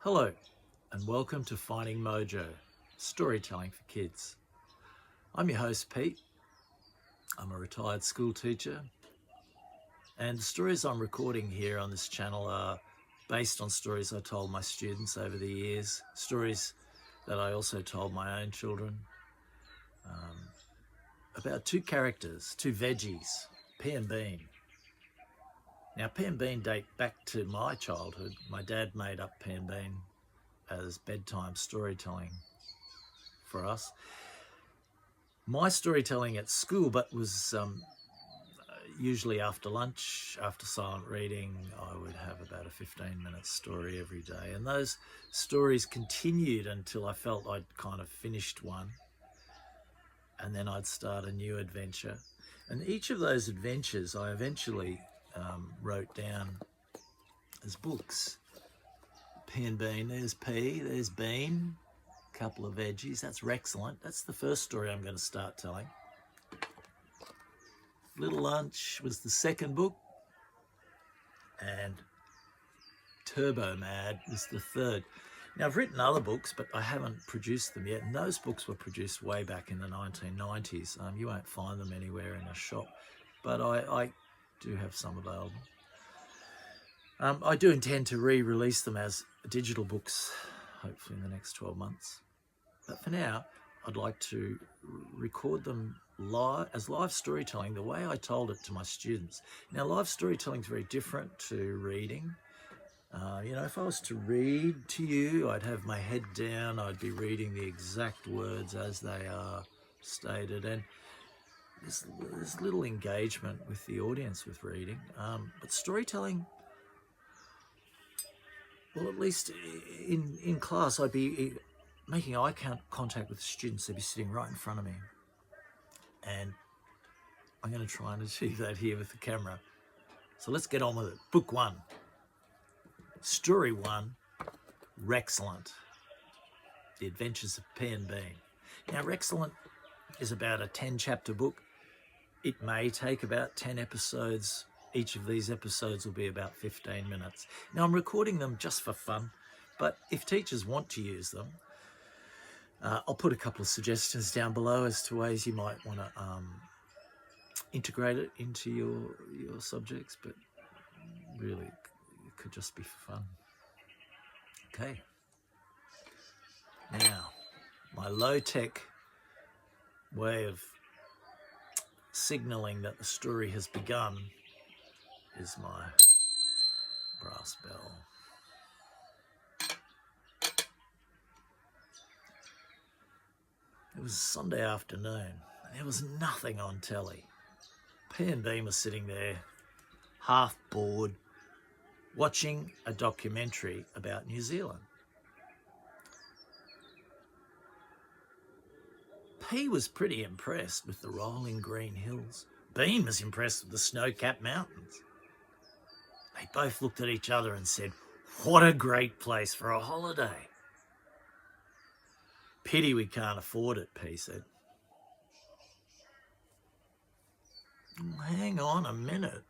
Hello and welcome to Finding Mojo, storytelling for kids. I'm your host Pete. I'm a retired school teacher and the stories I'm recording here on this channel are based on stories I told my students over the years, stories that I also told my own children, about two characters, two veggies, Pea and Bean. Now, Pea and Bean date back to my childhood. My dad made up Pea and Bean as bedtime storytelling for us. My storytelling at school, but was usually after lunch, after silent reading. I would have about a 15-minute story every day, and those stories continued until I felt I'd kind of finished one, and then I'd start a new adventure. And each of those adventures I eventually wrote down as books. Pea and Bean, there's Pea, there's Bean, a couple of veggies, that's Rexcellent. That's the first story I'm going to start telling. Little Lunch was the second book, and Turbo Mad was the third. Now, I've written other books, but I haven't produced them yet, and those books were produced way back in the 1990s. You won't find them anywhere in a shop, but I do have some available. I do intend to re-release them as digital books, hopefully in the next 12 months. But for now, I'd like to record them as live storytelling, the way I told it to my students. Now, live storytelling is very different to reading. If I was to read to you, I'd have my head down, I'd be reading the exact words as they are stated, and there's little engagement with the audience with reading. But storytelling, well, at least in class, I'd be making eye contact with the students. They'd be sitting right in front of me. And I'm going to try and achieve that here with the camera. So let's get on with it. Book one. Story one, Rexcellent. The Adventures of Pea and Bean. Now, Rexcellent is about a 10-chapter book. It may take about 10 episodes. Each of these episodes will be about 15 minutes. Now, I'm recording them just for fun, but if teachers want to use them, I'll put a couple of suggestions down below as to ways you might want to integrate it into your subjects, but really, it could just be for fun. Okay. Now, my low-tech way of signaling that the story has begun is my brass bell. It was a Sunday afternoon, and there was nothing on telly. Pea and Bean was sitting there, half bored, watching a documentary about New Zealand. Pea was pretty impressed with the rolling green hills. Bean was impressed with the snow-capped mountains. They both looked at each other and said, "What a great place for a holiday." "Pity we can't afford it," Pea said. "Hang on a minute,"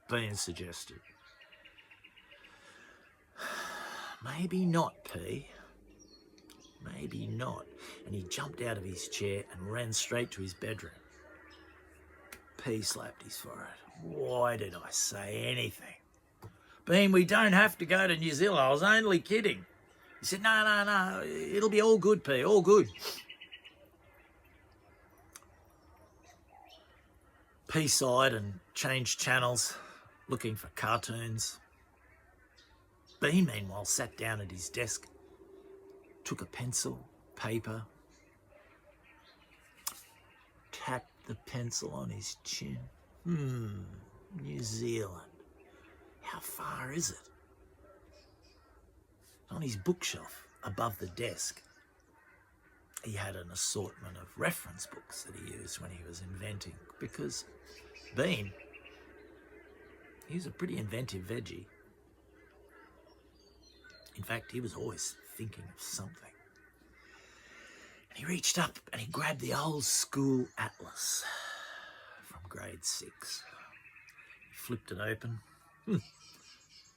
Bean suggested. "Maybe not, Pea. Maybe not." And he jumped out of his chair and ran straight to his bedroom. Pea slapped his forehead. "Why did I say anything? Bean, we don't have to go to New Zealand. I was only kidding." He said, No, it'll be all good, Pea, all good." Pea sighed and changed channels, looking for cartoons. Bean, meanwhile, sat down at his desk, took a pencil, paper, tapped the pencil on his chin. New Zealand. How far is it? On his bookshelf above the desk, he had an assortment of reference books that he used when he was inventing, because Bean, he was a pretty inventive veggie. In fact, he was always thinking of something. And he reached up and he grabbed the old school atlas from grade 6. He flipped it open.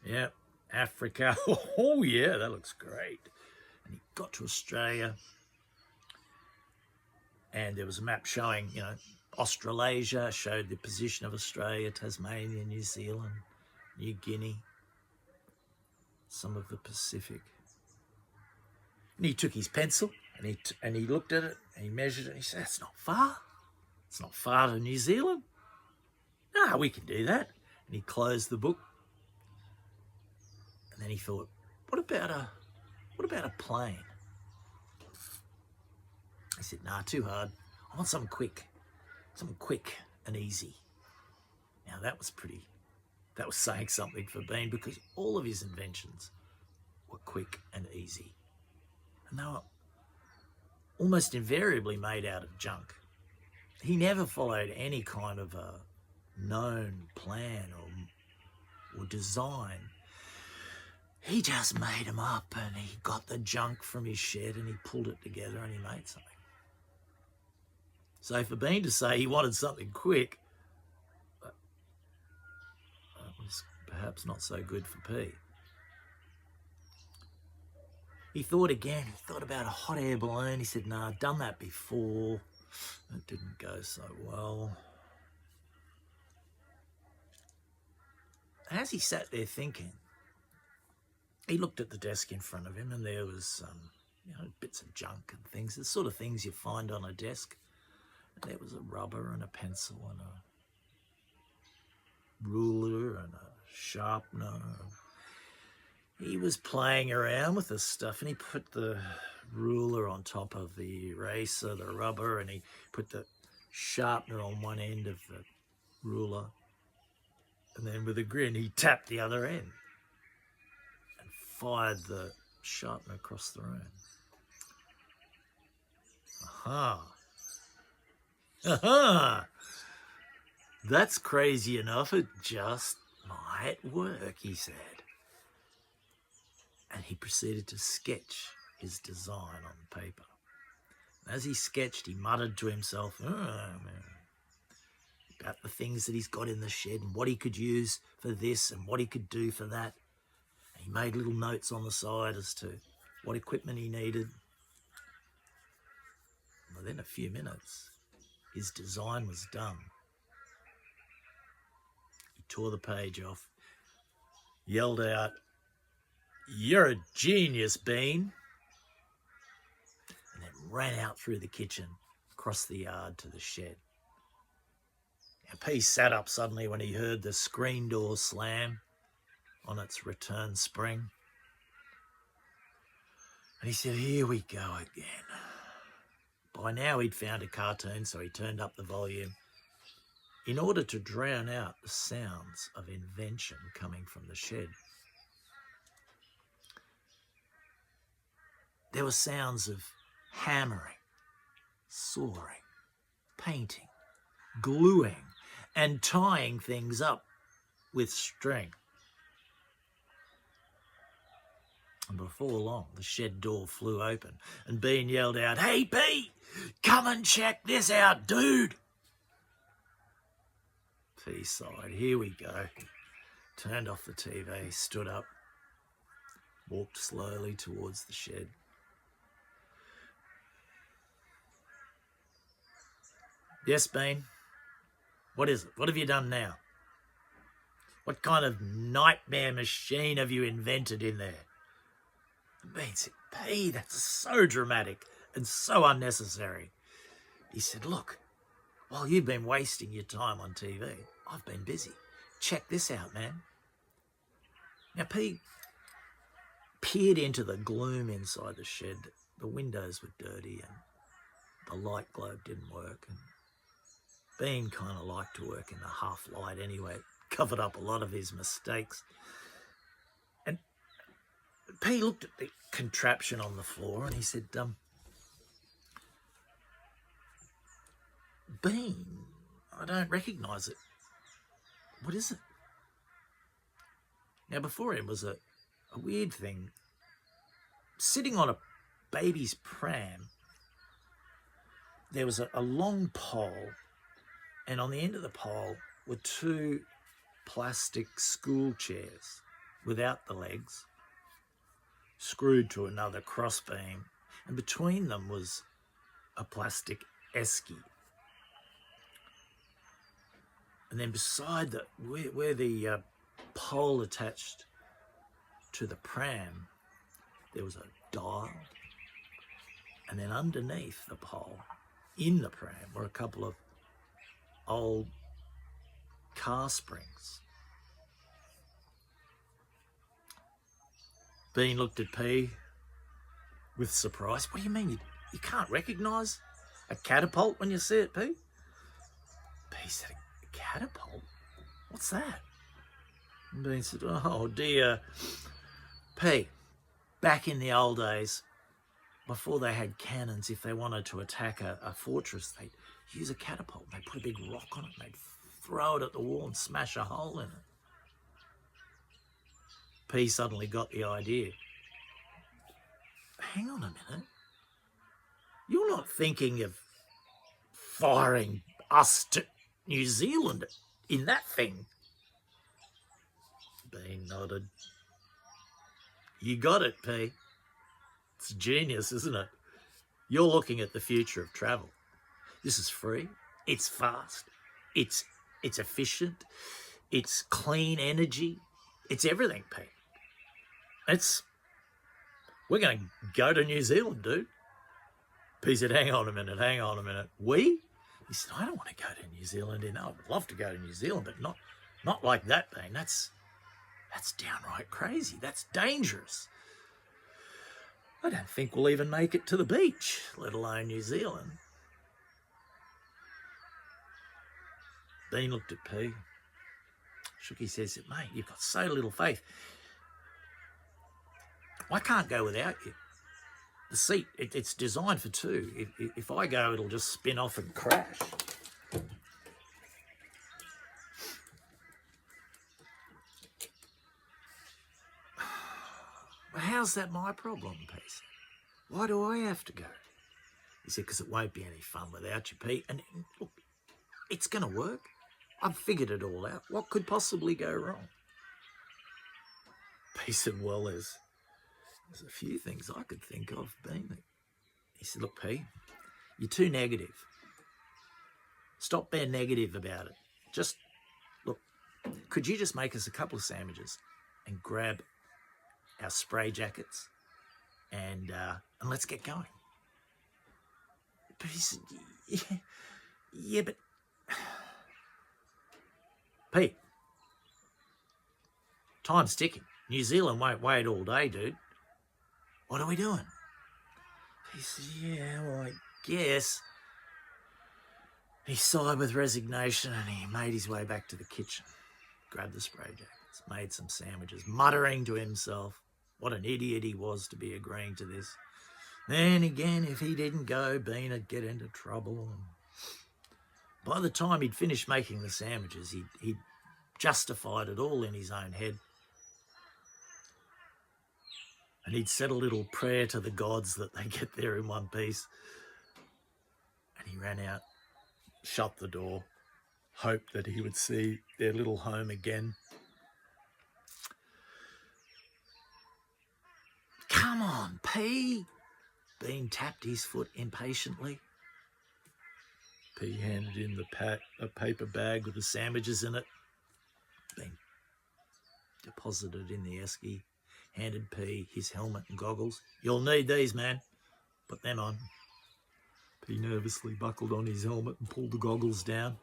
Yep, Africa. Oh yeah, that looks great. And he got to Australia, and there was a map showing, Australasia, showed the position of Australia, Tasmania, New Zealand, New Guinea, some of the Pacific. And he took his pencil and he looked at it and he measured it and he said, "That's not far. It's not far to New Zealand. No, we can do that." And he closed the book. And then he thought, what about a plane? He said, "Nah, too hard. I want something quick and easy." Now that was saying something for Bean, because all of his inventions were quick and easy. And they were almost invariably made out of junk. He never followed any kind of a known plan or design. He just made them up, and he got the junk from his shed and he pulled it together and he made something. So for Bean to say he wanted something quick, that was perhaps not so good for P. He thought again. He thought about a hot air balloon. He said, "Nah, I've done that before. It didn't go so well." And as he sat there thinking, he looked at the desk in front of him, and there was bits of junk and things, the sort of things you find on a desk. And there was a rubber and a pencil and a ruler and a sharpener. He was playing around with this stuff, and he put the ruler on top of the eraser, the rubber, and he put the sharpener on one end of the ruler. And then with a grin, he tapped the other end and fired the sharpener across the room. Aha! Aha! That's crazy enough. It just might work, he said. And he proceeded to sketch his design on paper. And as he sketched, he muttered to himself, about the things that he's got in the shed and what he could use for this and what he could do for that. And he made little notes on the side as to what equipment he needed. And within a few minutes, his design was done. He tore the page off, yelled out, "You're a genius, Bean," and then ran out through the kitchen, across the yard to the shed. Now, P sat up suddenly when he heard the screen door slam on its return spring. And he said, "Here we go again." By now he'd found a cartoon, so he turned up the volume in order to drown out the sounds of invention coming from the shed. There were sounds of hammering, sawing, painting, gluing, and tying things up with string. And before long, the shed door flew open and Bean yelled out, "Hey, P, come and check this out, dude." P sighed. Here we go. Turned off the TV, stood up, walked slowly towards the shed. "Yes, Bean? What is it? What have you done now? What kind of nightmare machine have you invented in there?" And Bean said, "P, that's so dramatic and so unnecessary." He said, "Look, while you've been wasting your time on TV, I've been busy. Check this out, man." Now, P peered into the gloom inside the shed. The windows were dirty and the light globe didn't work. And Bean kind of liked to work in the half light anyway. It covered up a lot of his mistakes. And P looked at the contraption on the floor and he said, "Bean, I don't recognise it. What is it?" Now, before him was a weird thing. Sitting on a baby's pram, there was a long pole, and on the end of the pole were two plastic school chairs. without the legs, screwed to another crossbeam, and between them was a plastic esky. And then beside that, where the pole attached to the pram, there was a dial. And then underneath the pole, in the pram, were a couple of old car springs. Bean looked at P with surprise. What do you mean? You can't recognise a catapult when you see it, P? P said, a catapult? What's that? And Bean said, oh dear. P, back in the old days, before they had cannons, if they wanted to attack a fortress, they'd use a catapult. They'd put a big rock on it and they'd throw it at the wall and smash a hole in it. P suddenly got the idea. Hang on a minute. You're not thinking of firing us to New Zealand in that thing? Bean nodded. You got it, P. It's genius, isn't it? You're looking at the future of travel. This is free. It's fast. It's efficient. It's clean energy. It's everything, P. We're going to go to New Zealand, dude. P said, hang on a minute. We? He said, I don't want to go to New Zealand. I would love to go to New Zealand, but not like that, Bean. That's downright crazy. That's dangerous. I don't think we'll even make it to the beach, let alone New Zealand. Bean looked at P. Shook his head, said, mate, you've got so little faith. I can't go without you. The seat, it's designed for two. If I go, it'll just spin off and crash. Well, how's that my problem, P said. Why do I have to go? He said, because it won't be any fun without you, P. And look, it's going to work. I've figured it all out. What could possibly go wrong? P said, well, there's a few things I could think of, Bean. He said, look, P, you're too negative. Stop being negative about it. Just, look, could you just make us a couple of sandwiches and grab our spray jackets and let's get going? But he said, yeah, but... P, time's ticking. New Zealand won't wait all day, dude. What are we doing? He said, yeah, well, I guess. He sighed with resignation and he made his way back to the kitchen, grabbed the spray jackets, made some sandwiches, muttering to himself what an idiot he was to be agreeing to this. Then again, if he didn't go, Bean would get into trouble. By the time he'd finished making the sandwiches, he'd justified it all in his own head. And he'd said a little prayer to the gods that they get there in one piece. And he ran out, shut the door, hoped that he would see their little home again. Come on, P. Bean tapped his foot impatiently. P handed in a paper bag with the sandwiches in it. Bean deposited in the esky, handed P his helmet and goggles. You'll need these, man. Put them on. P nervously buckled on his helmet and pulled the goggles down.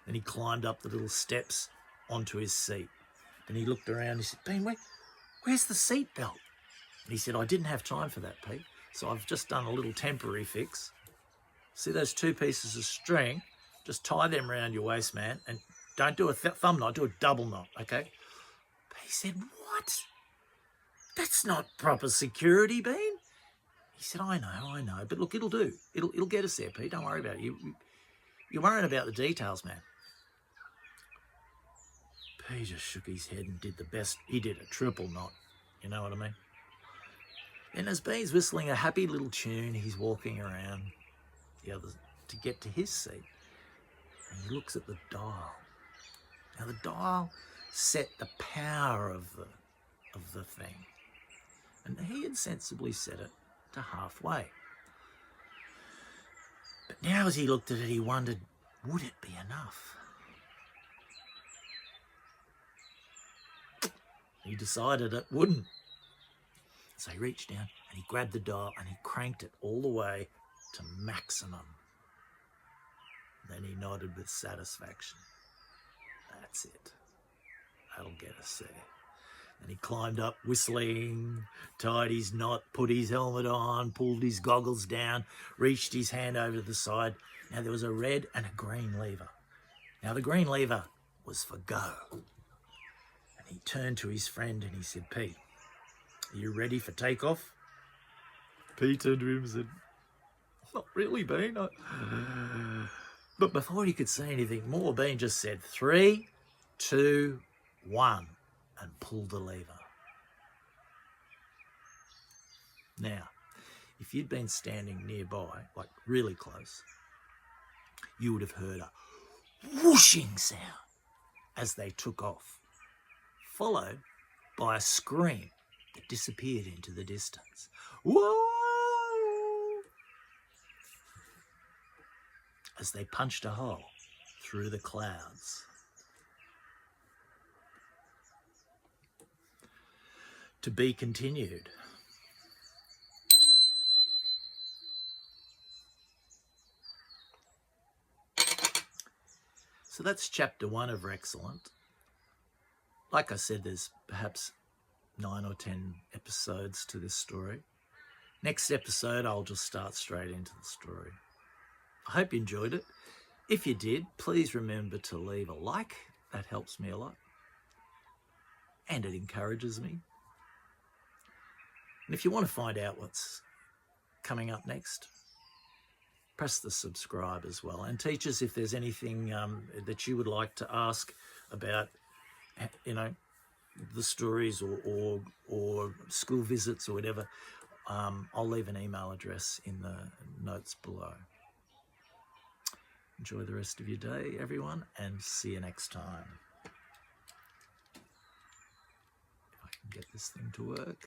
Then he climbed up the little steps onto his seat. Then he looked around and he said, Bean, where's the seat belt? And he said, I didn't have time for that, P, so I've just done a little temporary fix. See those two pieces of string? Just tie them around your waist, man, and don't do a thumb knot, do a double knot, okay? He said, what? That's not proper security, Bean. He said, I know, but look, it'll do. It'll get us there, Pete. Don't worry about it. You're worrying about the details, man. Pete just shook his head and did the best. He did a triple knot. You know what I mean? And as Bean's whistling a happy little tune, he's walking around the others to get to his seat. And he looks at the dial. Now, the dial set the power of of the thing. And he had sensibly set it to halfway. But now as he looked at it, he wondered, would it be enough? He decided it wouldn't. So he reached down and he grabbed the dial and he cranked it all the way to maximum. Then he nodded with satisfaction. That's it. That'll get us there. And he climbed up whistling, tied his knot, put his helmet on, pulled his goggles down, reached his hand over to the side. Now there was a red and a green lever. Now the green lever was for go. And he turned to his friend and he said, Pete, are you ready for takeoff? Pete turned to him and said, not really, Bean. But before he could say anything more, Bean just said 3, 2, 1 and pulled the lever. Now, if you'd been standing nearby, like really close, you would have heard a whooshing sound as they took off, followed by a scream that disappeared into the distance. Whoa! As they punched a hole through the clouds. To be continued. So that's chapter 1 of Rexcellent. Like I said, there's perhaps 9 or 10 episodes to this story. Next episode, I'll just start straight into the story. I hope you enjoyed it. If you did, please remember to leave a like. That helps me a lot. And it encourages me. And if you want to find out what's coming up next, press the subscribe as well. And teachers, if there's anything that you would like to ask about, you know, the stories or school visits or whatever, I'll leave an email address in the notes below. Enjoy the rest of your day, everyone, and see you next time. If I can get this thing to work.